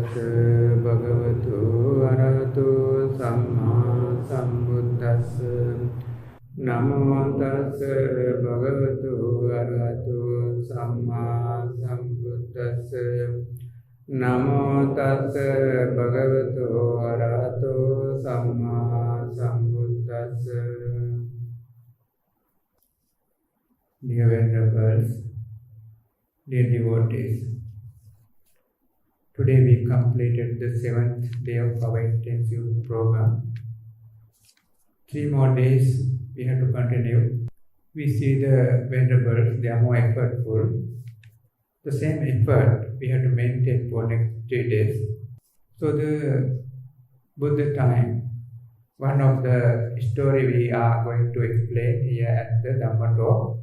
tassa bhagavato arahato samma sambuddhassa. Namo tassa bhagavato arahato samma sambuddhassa. Namo tassa bhagavato arahato samma sambuddhassa. Dear Venerables, dear devotees, today we completed the 7th day of our intensive program. 3 more days we have to continue. We see the Venerables, they are more effortful. The same effort we have to maintain for next 3 days. So the Buddha time, one of the story we are going to explain here at the Dhamma talk.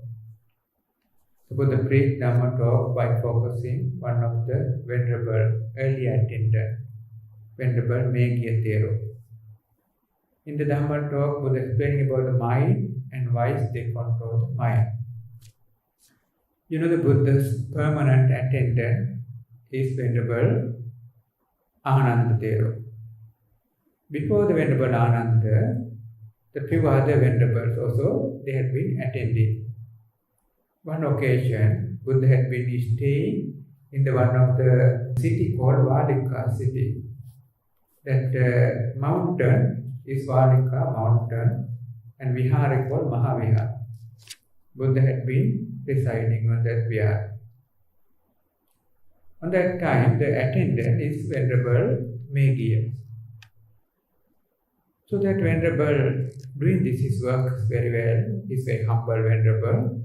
The Buddha preached Dhamma talk by focusing one of the Venerable early attendant, Venerable Meghiya. In the Dhamma talk, Buddha explaining about the mind and why they control the mind. You know the Buddha's permanent attendant is Venerable Ānanda. Before the Venerable Ānanda, the few other Venerables also, they had been attending. One occasion, Buddha had been staying in the one of the city called Vārijo city. That mountain is Vārijo mountain and vihara called MahāVihara. Buddha had been residing on that vihara. On that time, the attendant is Venerable Meghiya. So that Venerable doing this his work very well, is very humble Venerable.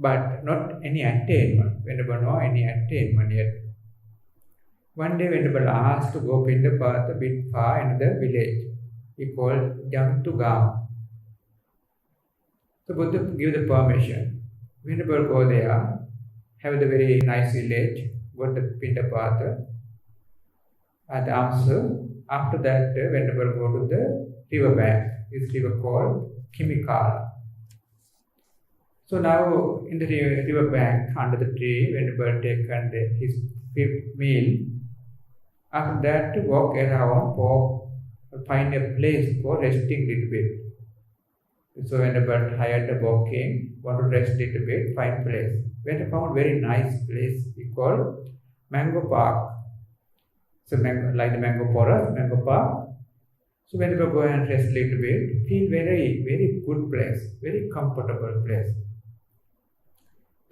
But not any attainment. Venerable no any attainment yet. One day Venerable asked to go in the path a bit far in the village. He called Jamtugam. So Buddha give the permission. Venerable go there, have the very nice village, go to Pindapata. At the answer, after that Venerable go to the river bank. This river called Kimikala. So now in the river bank under the tree, Venerable taken his meal. After that, walk around for find a place for resting little bit. So Venerable tired walking, want to rest little bit, find place. Venerable found very nice place we call Mango Park. So like the mango forest, mango park. So Venerable go and rest little bit, feel very, very good place, very comfortable place.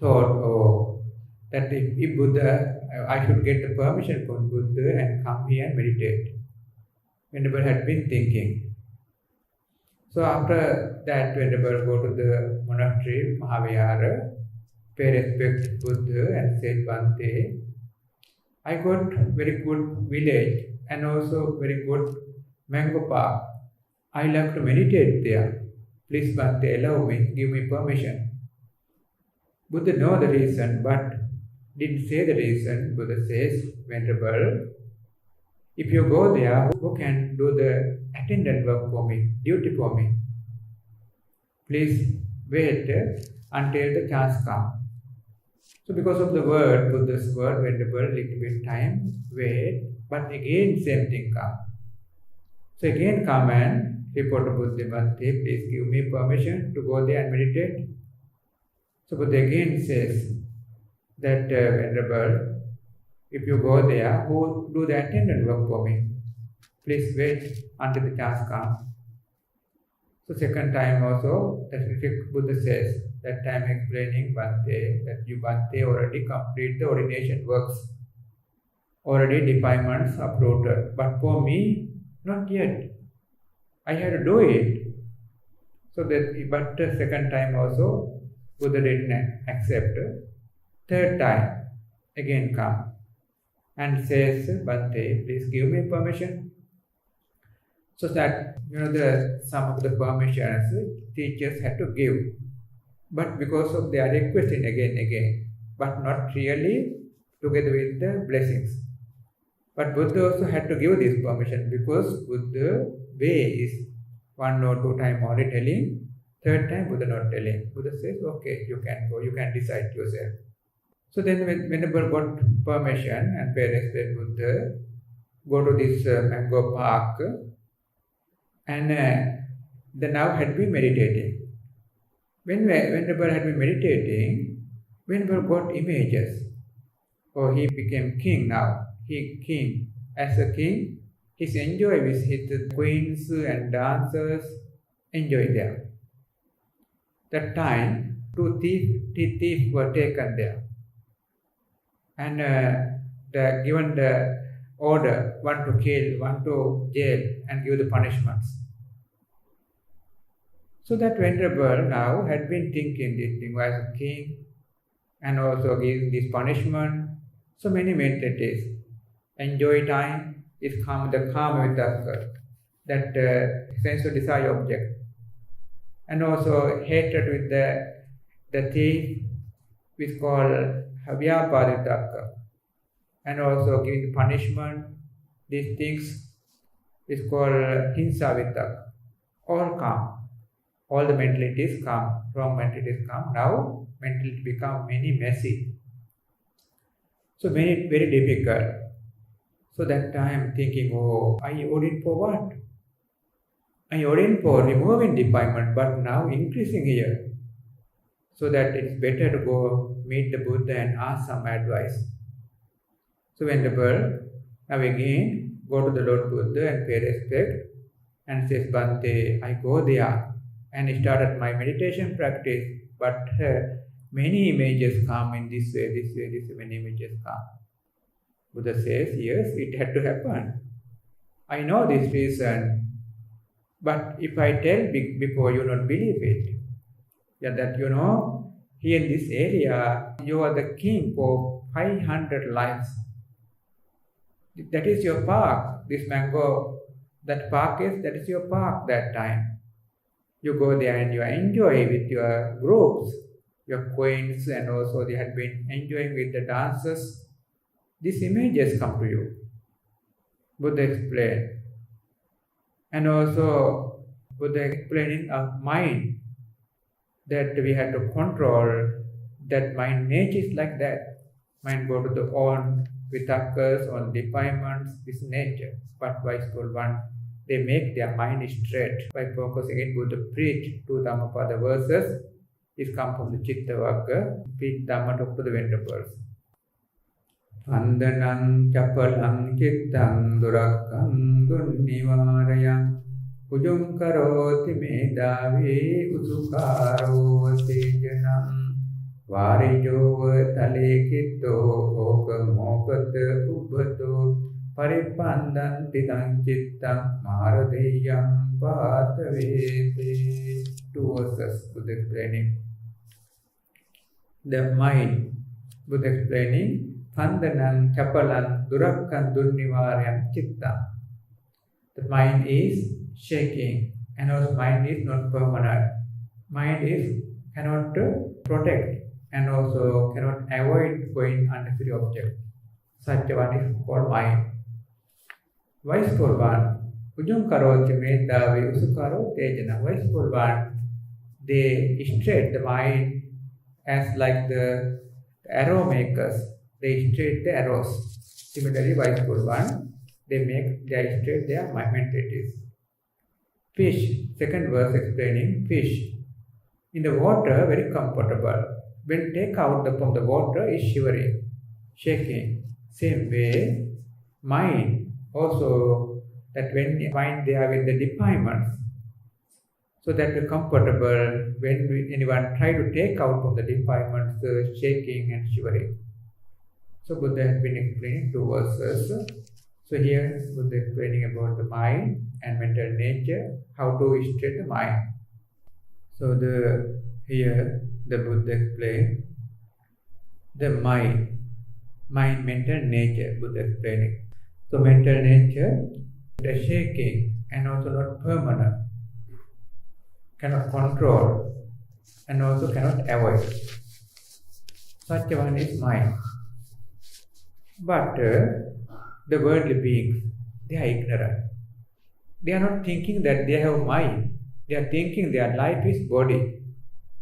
Thought, that if Buddha, I should get the permission from Buddha and come here and meditate. Venerable had been thinking. So after that, Venerable go to the monastery, MahāVihara, pay respect to Buddha and said, Bhante, I got very good village and also very good mango park. I like to meditate there. Please Bhante, allow me, give me permission. Buddha know the reason, but didn't say the reason. Buddha says, Venerable, if you go there, who can do the attendant work for me, duty for me? Please wait until the chance comes. So because of the word, Buddha's word, Venerable, little bit time, wait, but again same thing come. So again come and report to Buddha, Bhante, please give me permission to go there and meditate. So Buddha again says that Venerable, if you go there, who do the attendant work for me? Please wait until the chance comes. So second time also, that Buddha says, that time explaining Bhante, that you Bhante already complete the ordination works. Already defilements approved. But for me, not yet. I had to do it. So that, but the second time also, Buddha didn't accept. Third time, again come and says, Bhante, please give me permission. So that, some of the permissions teachers had to give. But because of their requesting again, but not really together with the blessings. But Buddha also had to give this permission because Buddha way is 1 or 2 times only telling. Third time Buddha not telling. Buddha says, okay, you can go, you can decide yourself. So then Venerable got permission and pay respect Buddha. go to this mango park, and the now had been meditating. When Venerable had been meditating, Venerable got images. Oh, he became king now. He king. As a king, he's enjoy with his queens and dancers, enjoy there. That time, two thieves were taken there. And given the order, one to kill, one to jail, and give the punishments. So that Venerable now had been thinking this thing as a king, and also giving this punishment. So many mentalities. Enjoy time is calm, the calm vitakka, that sensual desire object. And also hatred with the thief, which called vyapada vitakka. And also giving punishment, these things is called hinsa vitakka. All calm. All the mentalities calm. Wrong mentalities calm. Now mentality become many messy. So very, very difficult. So that time thinking, oh, I ordained for what? I ordained for removing defilement, but now increasing here. So that it's better to go meet the Buddha and ask some advice. So Venerable, now again, go to the Lord Buddha and pay respect and says, Bhante, I go there and started my meditation practice, but many images come in this way, many images come. Buddha says, yes, it had to happen. I know this reason, but if I tell before, you don't believe it. Yeah, that here in this area, you are the king for 500 lives. That is your park. This mango, that is your park that time. You go there and you enjoy with your groups, your queens, and also they had been enjoying with the dancers. These images come to you. Buddha explained. And also Buddha explaining our mind, that we have to control that mind. Nature is like that. Mind go to the own vitakkas, on defilements, this nature. But wiseful one, they make their mind straight by focusing it. Buddha preach two Dhammapada verses. This comes from the Citta Vagga. Preach Dhamma to the Venerables. Phandanaṁ, capalaṁ, cittaṁ, dūrakkhaṁ, dunnivārayaṁ, ujuṁ karoti medhāvī, usukāro tejanaṁ, Vārijo tale kitto, oka-m-okata ubbhato, paripandam tidam cittaṁ, MahāThera pātavete. Two verses, Buddha explaining. The mind, Buddha explaining, Phandanaṁ, capalaṁ, dūrakkhaṁ, dunnivārayaṁ, cittaṁ. The mind is shaking, and also mind is not permanent. Mind cannot protect, and also cannot avoid going unnecessary object. Such one is called mind. Wiseful one, ujuṁ karoti medhāvī, usukāro tejanaṁ. Wiseful one, they straight the mind as like the arrow makers. They straight the arrows. Similarly, wiseful one, they straight their mentalities. Fish, second verse explaining fish. In the water, very comfortable. When take out from the water, is shivering, shaking. Same way, mind also, that when mind they are with the defilements, so that we're comfortable when anyone try to take out from the defilements, shaking and shivering. So Buddha has been explaining two verses. So here Buddha is explaining about the mind and mental nature, how to straighten the mind. So here the Buddha explained the mind, mental nature, Buddha explaining. So mental nature, the shaking and also not permanent, cannot control and also cannot avoid. Such one is mind. But the worldly beings, they are ignorant. They are not thinking that they have mind. They are thinking their life is body.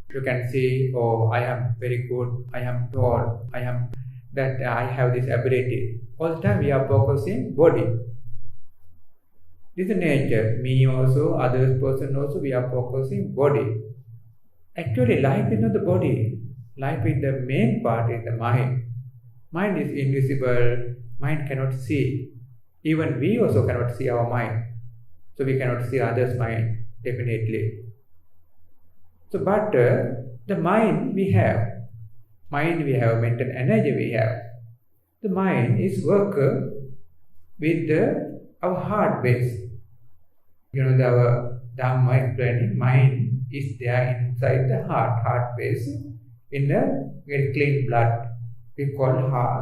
You can see, oh, I am very good, I am tall, I have this ability. All the time we are focusing body. This is nature. Me also, other person also, we are focusing body. Actually, life is not the body. Life is the main part is the mind. Mind is invisible. Mind cannot see. Even we also cannot see our mind. So we cannot see others' mind, definitely. So, but the mind we have. Mind we have, mental energy we have. The mind is work with our heart base. Our Dhamma explaining, mind is there inside the heart base, in a very clean blood. We call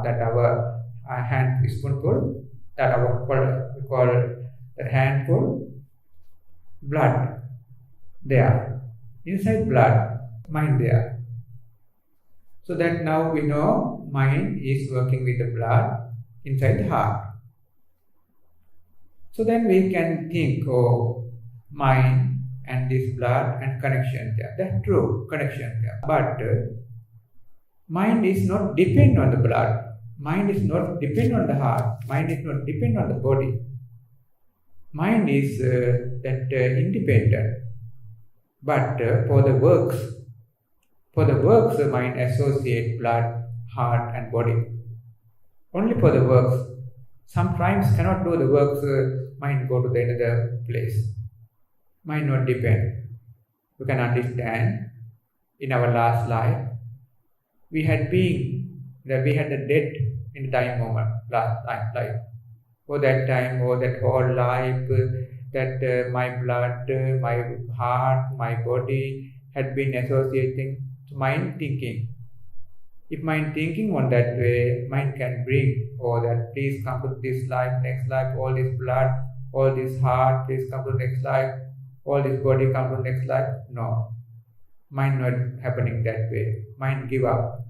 that our hand spoonful, that we call that handful blood there. Inside blood, mind there. So that now we know mind is working with the blood inside the heart. So then we can think, mind and this blood and connection there. That's true, connection there. But mind is not depend on the blood. Mind is not depend on the heart. Mind is not depend on the body. Mind is independent. But for the works, the mind associate blood, heart and body. Only for the works. Sometimes cannot do the works, mind go to the another place. Mind not depend. You can understand, in our last life, we had the death in the time moment, last life. For that time, that whole life, that my blood, my heart, my body had been associating to mind thinking. If mind thinking on that way, mind can bring, that please come to this life, next life, all this blood, all this heart, please come to next life, all this body come to next life. No. Mind not happening that way. Mind give up.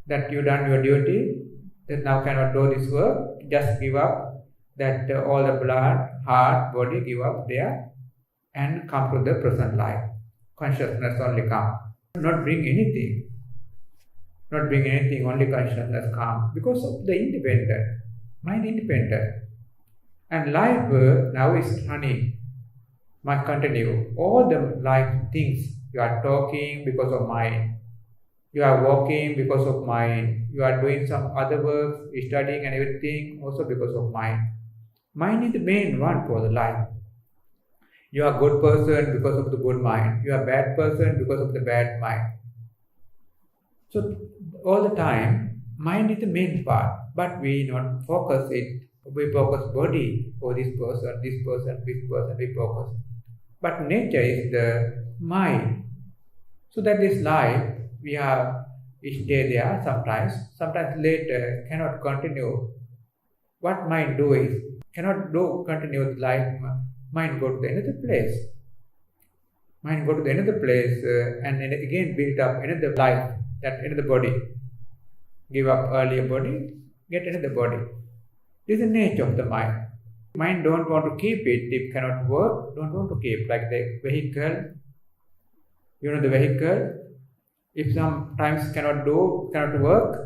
That you done your duty, that now cannot do this work, just give up. That all the blood, heart, body give up there and come to the present life. Consciousness only come. Not bring anything. Only consciousness come. Because of the independent. Mind independent. And life now is running. Must continue. All the life things you are talking because of mind. You are walking because of mind. You are doing some other work, studying and everything also because of mind. Mind is the main one for the life. You are a good person because of the good mind. You are a bad person because of the bad mind. So all the time, mind is the main part, but we not focus it. We focus body, this person, we focus. But nature is the mind. So that this life, we have stay there sometimes later cannot continue. What mind do is, cannot continue the life, mind go to the another place. Mind go to the another place and again build up another life, that another body. Give up earlier body, get another body. This is the nature of the mind. Mind don't want to keep it. If cannot work, don't want to keep. Like the vehicle. The vehicle. If sometimes cannot work,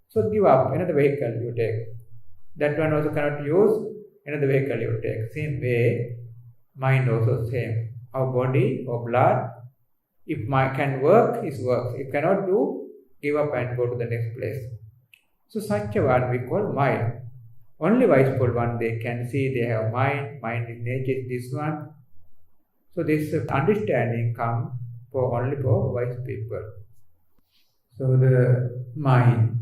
so give up. Another vehicle you take. That one also cannot use. Another vehicle you take. Same way, mind also same. Our body or blood. If mind can work, it works. If cannot do, give up and go to the next place. So such a one we call mind. Only wiseful one, they can see they have mind. Mind in nature is this one. So this understanding comes only for wise people. So the mind,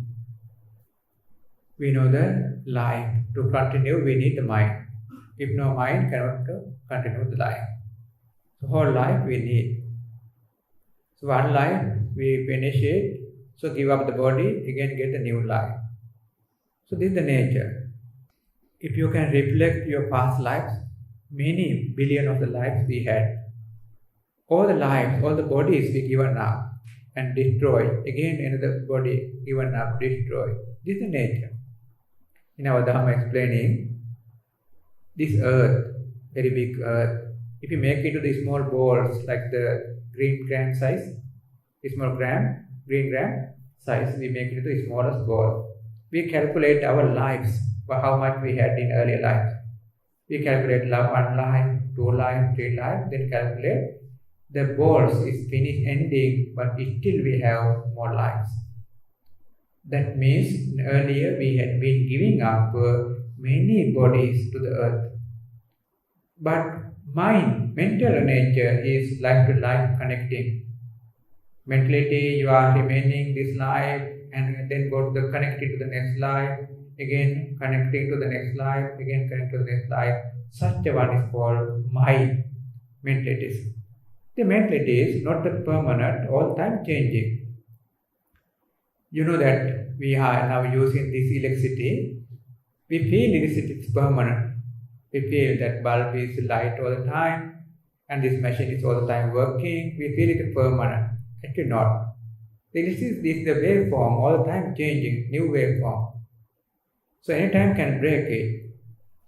we know the life. To continue, we need the mind. If no mind, cannot continue the life. So whole life we need. So one life we finish it. So give up the body, again get a new life. So this is the nature. If you can reflect your past lives, many billion of the lives we had, all the lives, all the bodies we given up and destroy, again another body given up, destroy. This is the nature. In our Dhamma explaining, this earth, very big earth, if you make it to the small balls like the green gram size, green gram size, we make it to the smallest ball. We calculate our lives, for how much we had in earlier life. We calculate 1 life, 2 life, 3 life, then calculate the balls is finished ending, but still we have more lives. That means earlier we had been giving up many bodies to the earth. But mind, mental nature is life to life connecting. Mentality, you are remaining this life and then go to the connecting to the next life, again connecting to the next life, again connecting to the next life. Such a one is called mind, mentalities. The mentality is not the permanent, all time changing. You know that we are now using this electricity. We feel electricity is permanent. We feel that bulb is light all the time and this machine is all the time working. We feel it is permanent. Actually not. The electricity is the waveform, all the time changing, new waveform. So anytime can break it.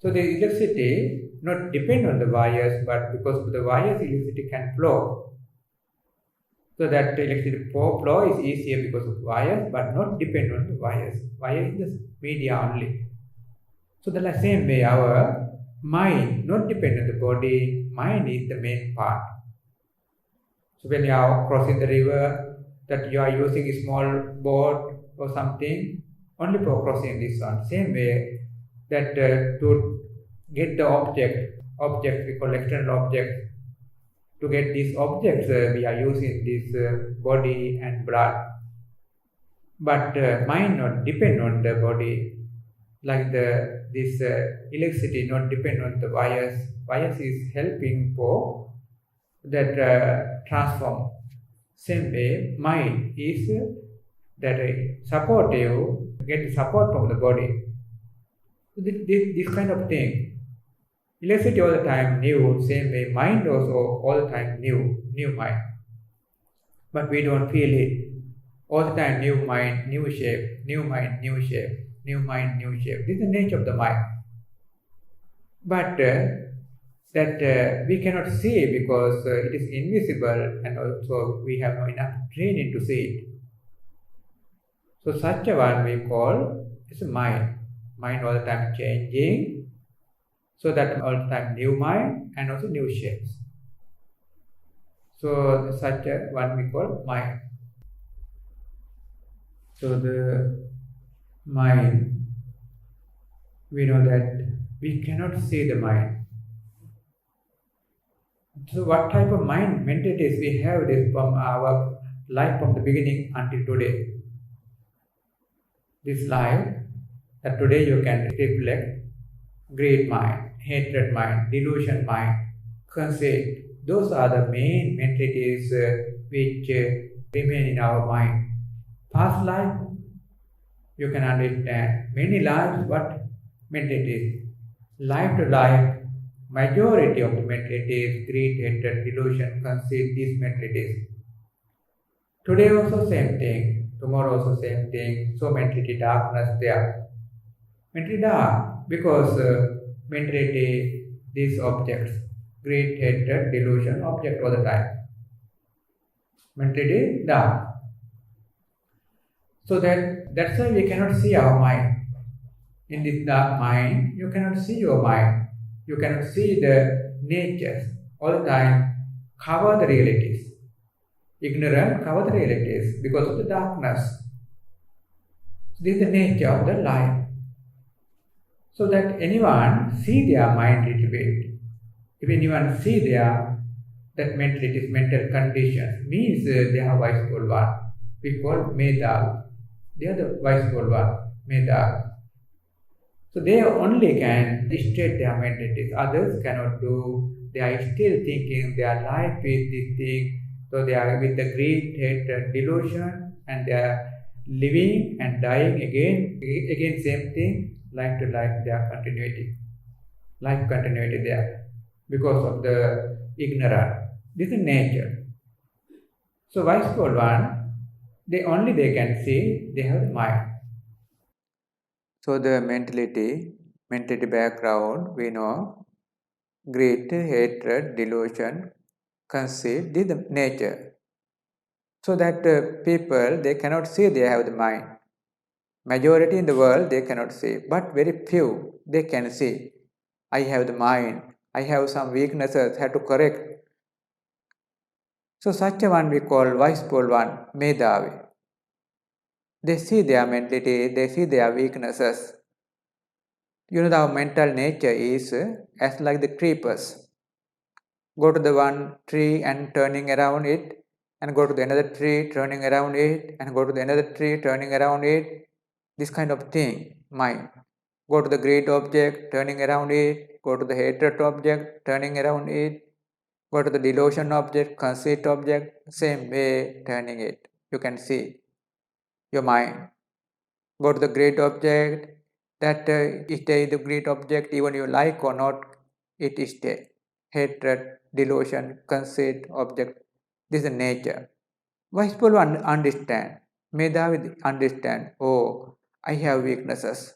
So the electricity not depend on the wires, but because of the wires, electricity can flow. So that the electricity flow is easier because of wires, but not depend on the wires. Wire is the media only. So the same way our mind not depend on the body, mind is the main part. So when you are crossing the river, that you are using a small boat or something, only for crossing this one. Same way that to get the object we call external object. To get these objects, we are using this body and blood. But mind not depend on the body, like this electricity not depend on the wires. Wires is helping for that transform. Same way, mind is that supportive, get support from the body. This kind of thing. Electricity all the time new, same way mind also all the time new mind. But we don't feel it. All the time new mind, new shape, new mind, new shape, new mind, new shape. This is the nature of the mind. But that we cannot see because it is invisible and also we have not enough training to see it. So such a one we call is a mind. Mind all the time changing. So that all the time new mind and also new shapes. So such a one we call mind. So the mind, we know that we cannot see the mind. So what type of mind mentalities we have this from our life from the beginning until today. This life, that today you can reflect greed mind, hatred mind, delusion mind, conceit. Those are the main mentalities which remain in our mind. Past life, you can understand. Many lives, what mentalities? Life to life, majority of the mentalities, greed, hatred, delusion, conceit, these mentalities. Today also same thing, tomorrow also same thing. So mentality darkness there. Mentality dark because mentality, these objects, greed, hatred, delusion, object all the time. Mentality dark. So that's why we cannot see our mind. In this dark mind, you cannot see your mind. You cannot see the natures. All the time, cover the realities. Ignorant, cover the realities because of the darkness. So this is the nature of the life. So that anyone see their mind little bit. If anyone see their that mentality, mental conditions, means they are wise soul one. We call medhāvī. They are the wise soul one, medhāvī. So they only can state their mentalities. Others cannot do. They are still thinking their life is this thing. So they are with the greed, hatred, delusion, and they are living and dying again same thing. Life to life, they are continuity. Life continuity there because of the ignorance. This is nature. So wise soul one, they can see, they have the mind. So the mentality background, we know greed, hatred, delusion, conceit, this is the nature. So that people, they cannot see they have the mind. Majority in the world, they cannot see, but very few, they can see. I have the mind, I have some weaknesses, have to correct. So such a one we call wiseful one, medhāvī. They see their mentality, they see their weaknesses. Our mental nature is as like the creepers. Go to the one tree and turning around it, and go to the another tree, turning around it, and go to the another tree, turning around it. This kind of thing, mind. Go to the great object, turning around it, go to the hatred object, turning around it, go to the delusion object, conceit object, same way turning it. You can see your mind. Go to the great object, that stay the great object, even you like or not, it stay. Hatred, delusion, conceit object, this is nature. Wiseful one understand, medhāvī understand, oh, I have weaknesses.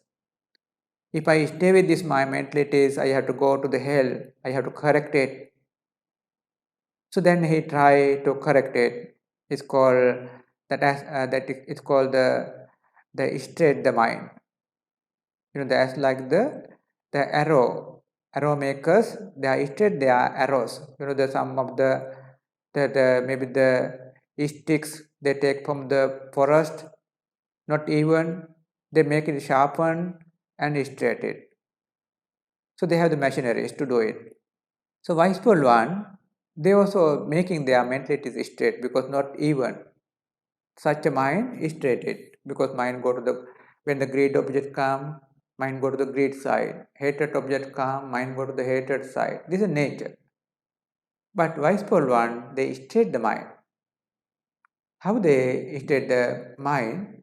If I stay with this my mentalities, I have to go to the hell, I have to correct it. So then he tried to correct it. It's called it's called the straight the mind. That's like the arrow makers. They are straight. They are arrows. The some of the maybe the sticks they take from the forest, not even. They make it sharpen and straight it. So they have the machineries to do it. So wiseful one, they also making their mentalities straight, because not even such a mind is straighted, because mind go to the, when the greed object come, mind go to the greed side. Hatred object come, mind go to the hatred side. This is nature. But wiseful one, they straight the mind. How they straight the mind?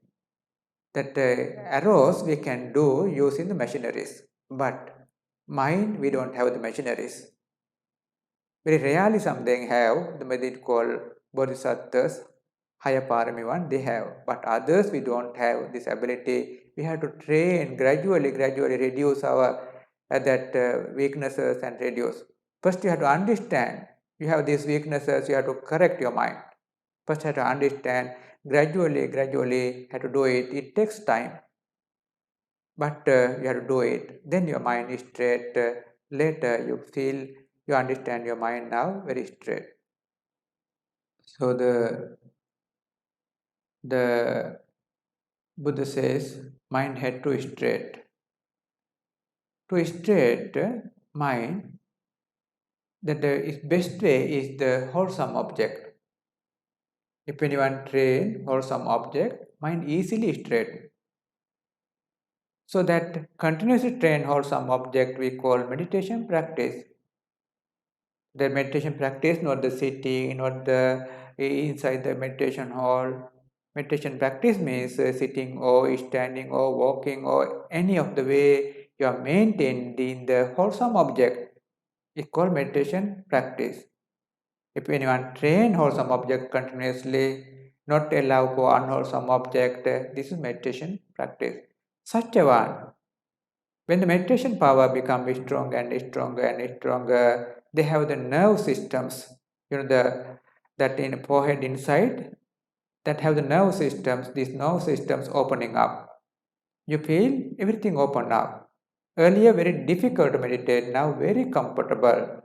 That arrows we can do using the machineries, but mind we don't have the machineries. Very rarely something have the method called bodhisattvas, higher parami one they have, but others we don't have this ability. We have to train gradually reduce our weaknesses and reduce. First you have to understand you have these weaknesses, you have to correct your mind. First you have to understand, gradually have to do it. It takes time, but you have to do it. Then your mind is straight. Later you understand your mind now very straight. So the Buddha says mind had to straight. To straight mind, that the best way is the wholesome object. If anyone train wholesome object, mind easily straight. So that continuously train wholesome object we call meditation practice. The meditation practice, not the sitting, not the inside the meditation hall. Meditation practice means sitting or standing or walking or any of the way you are maintained in the wholesome object. It's called meditation practice. If anyone train wholesome object continuously, not allow for unwholesome object, this is meditation practice. Such a one, when the meditation power becomes stronger and stronger and stronger, they have the nerve systems, that in the forehead inside, that have the nerve systems, these nerve systems opening up. You feel everything open up. Earlier very difficult to meditate, now very comfortable.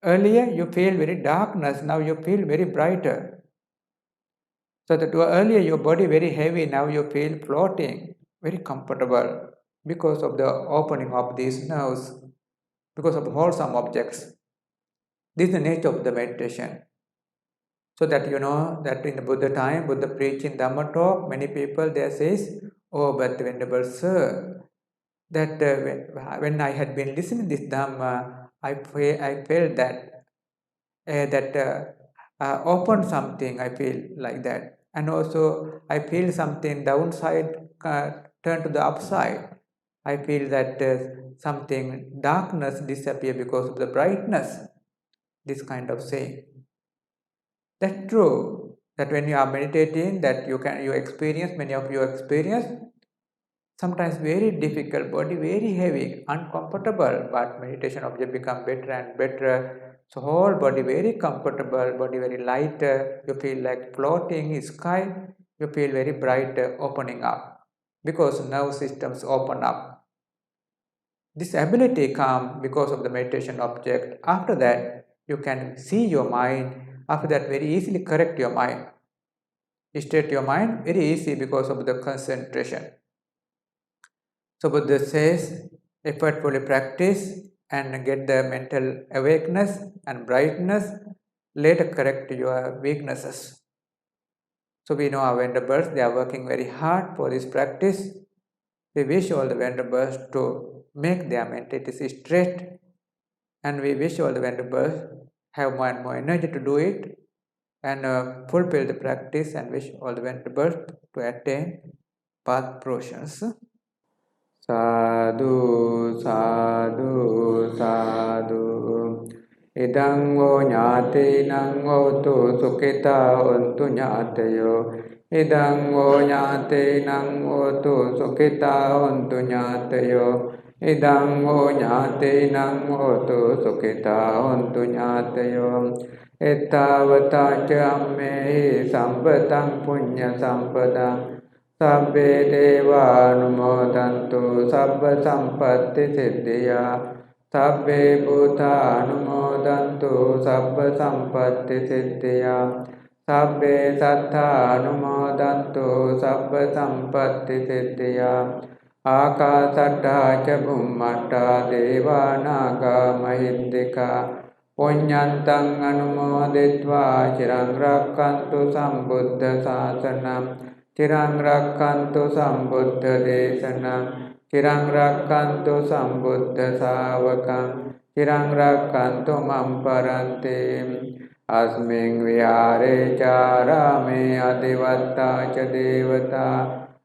Earlier you feel very darkness, now you feel very brighter. So that earlier your body very heavy, now you feel floating, very comfortable, because of the opening of these nerves, because of wholesome objects. This is the nature of the meditation. So that that in the Buddha time, Buddha preaching Dhamma talk, many people there says, oh, but Venerable Sir, that when I had been listening to this Dhamma, I felt that open something, I feel like that. And also I feel something downside turn to the upside. I feel that something darkness disappear because of the brightness. This kind of saying. That's true. That when you are meditating, that you experience, many of you experience, sometimes very difficult, body very heavy, uncomfortable, but meditation object become better and better. So whole body very comfortable, body very lighter, you feel like floating in sky, you feel very bright opening up, because nerve systems open up. This ability comes because of the meditation object. After that, you can see your mind. After that, very easily correct your mind. State your mind very easy because of the concentration. So Buddha says, effortfully practice and get the mental awakeness and brightness. Later correct your weaknesses. So we know our venerables, they are working very hard for this practice. We wish all the venerables to make their mentalities straight, and we wish all the venerables have more and more energy to do it and fulfill the practice, and wish all the venerables to attain path fruitions. Sadhu, sadhu, sadhu. Idang o nyate nang o tu sukita untu nyateyo. Idang o nyate nang o tu sukita untu nyateyo. Idang o nyate nang o tu sukita untu nyateyo. Ettavata ca ammehi sampatang punya sampadang. Sabbe deva anumodantu sabba sampatti siddhiya. Sabbe bhuta anumodantu sabba sampatti siddhiya. Sabbe sattha anumodantu sabba sampatti siddhiya. Akasatta ca bhummatta deva naga mahiddhika. Punyantang anumoditva cirang rakkantu sambuddha sasanam. Cirang rakkantu sambuddha desanam. Cirang rakkantu sambuddha savakam. Cirang rakkantu mamparanti. Asming vihare carame adivatta ca devata.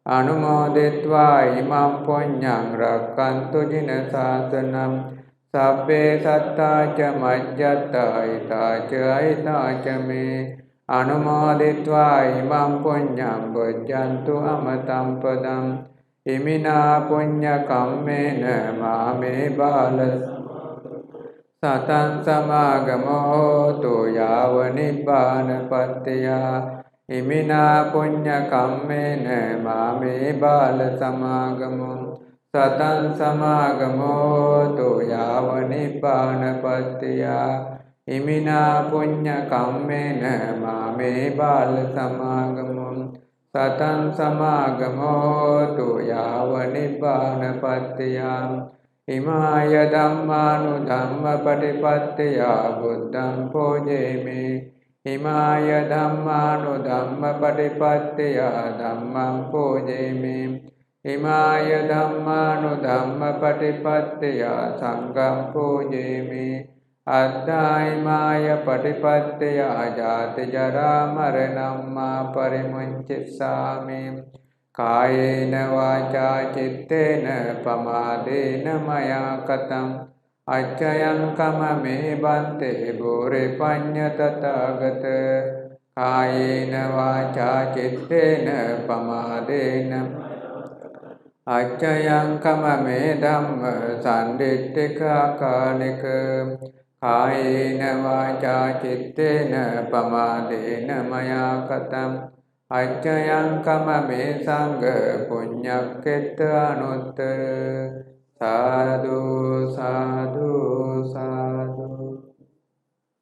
Anumoditva imam punyang rakkantu jina sasanam. Sabbe satta ca majjata ita ca ita ca me. Anumoditva imam punyam bhajjantu amatam padam. Imina punya kammena mame balas. Satang samagamo tu yava nibbana pattiya. Imina punya kammena mame bala samagamo. Satang samagamo tu yava nibbana pattiya. Imina punya kammena mame bala samagamo. Satang samagamo tu yava nibbana pattiya. Imaya dhammanu dhamma patipattiya buddham pujemi. Imaya dhammanu dhamma patipattiya dhammam pujemi. Imaya dhammanu dhamma patipattiya sangham pujemi. Addha imaya patipattiya jati jara maranam ma parimuncissami. Kayena vaca cittena pamadena maya katam. Accayan kamame bante bure panya tathagata. Kayena vaca cittena pamadena. Accayan kamame dhamma sandittika kanika. Kayena vaca cittena pamadena maya katam. Accayan kamame sangha punyakketa anuttara. Sadhu, sadhu, sadhu.